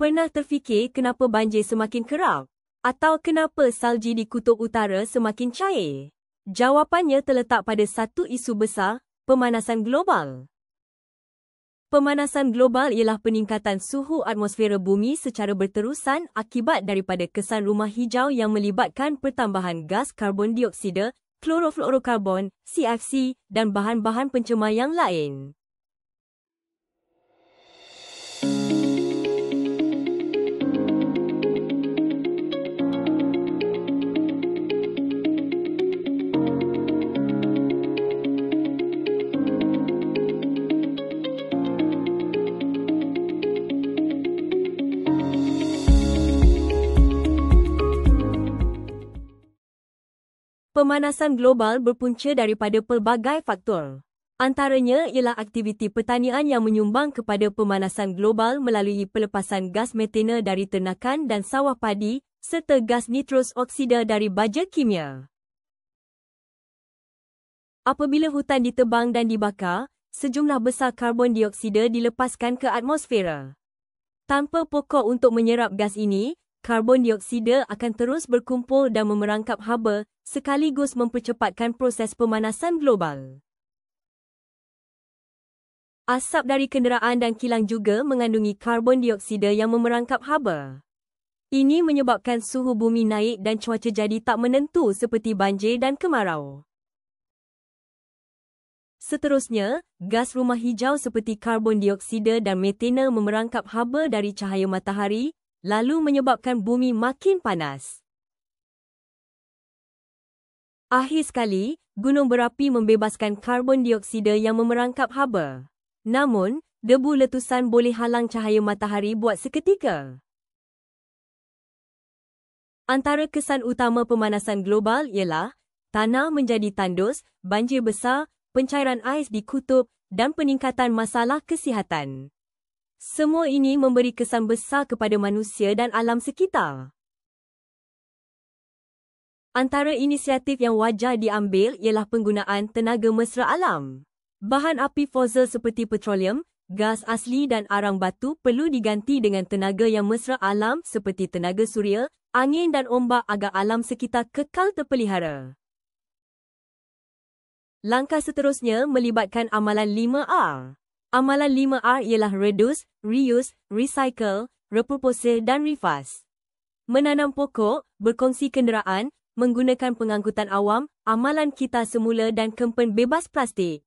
Pernah terfikir kenapa banjir semakin kerap? Atau kenapa salji di kutub utara semakin cair? Jawapannya terletak pada satu isu besar, pemanasan global. Pemanasan global ialah peningkatan suhu atmosfera bumi secara berterusan akibat daripada kesan rumah hijau yang melibatkan pertambahan gas karbon dioksida, klorofluorokarbon, CFC dan bahan-bahan pencemar yang lain. Pemanasan global berpunca daripada pelbagai faktor. Antaranya ialah aktiviti pertanian yang menyumbang kepada pemanasan global melalui pelepasan gas metana dari ternakan dan sawah padi serta gas nitros oksida dari baja kimia. Apabila hutan ditebang dan dibakar, sejumlah besar karbon dioksida dilepaskan ke atmosfera. Tanpa pokok untuk menyerap gas ini, karbon dioksida akan terus berkumpul dan memerangkap haba, sekaligus mempercepatkan proses pemanasan global. Asap dari kenderaan dan kilang juga mengandungi karbon dioksida yang memerangkap haba. Ini menyebabkan suhu bumi naik dan cuaca jadi tak menentu seperti banjir dan kemarau. Seterusnya, gas rumah hijau seperti karbon dioksida dan metana memerangkap haba dari cahaya matahari, lalu menyebabkan bumi makin panas. Akhir sekali, gunung berapi membebaskan karbon dioksida yang memerangkap haba. Namun, debu letusan boleh halang cahaya matahari buat seketika. Antara kesan utama pemanasan global ialah tanah menjadi tandus, banjir besar, pencairan ais di kutub dan peningkatan masalah kesihatan. Semua ini memberi kesan besar kepada manusia dan alam sekitar. Antara inisiatif yang wajar diambil ialah penggunaan tenaga mesra alam. Bahan api fosil seperti petroleum, gas asli dan arang batu perlu diganti dengan tenaga yang mesra alam seperti tenaga suria, angin dan ombak agar alam sekitar kekal terpelihara. Langkah seterusnya melibatkan amalan 5R. Amalan 5R ialah reduce, reuse, recycle, repurpose dan refast. Menanam pokok, berkongsi kenderaan, menggunakan pengangkutan awam, amalan kita semula dan kempen bebas plastik.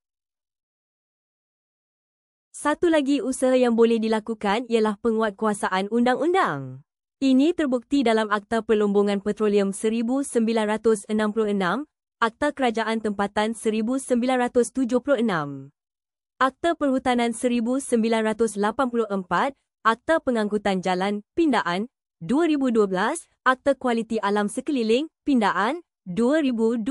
Satu lagi usaha yang boleh dilakukan ialah penguatkuasaan undang-undang. Ini terbukti dalam Akta Perlombongan Petroleum 1966, Akta Kerajaan Tempatan 1976, Akta Perhutanan 1984, Akta Pengangkutan Jalan, Pindaan, 2012, Akta Kualiti Alam Sekeliling, Pindaan, 2012.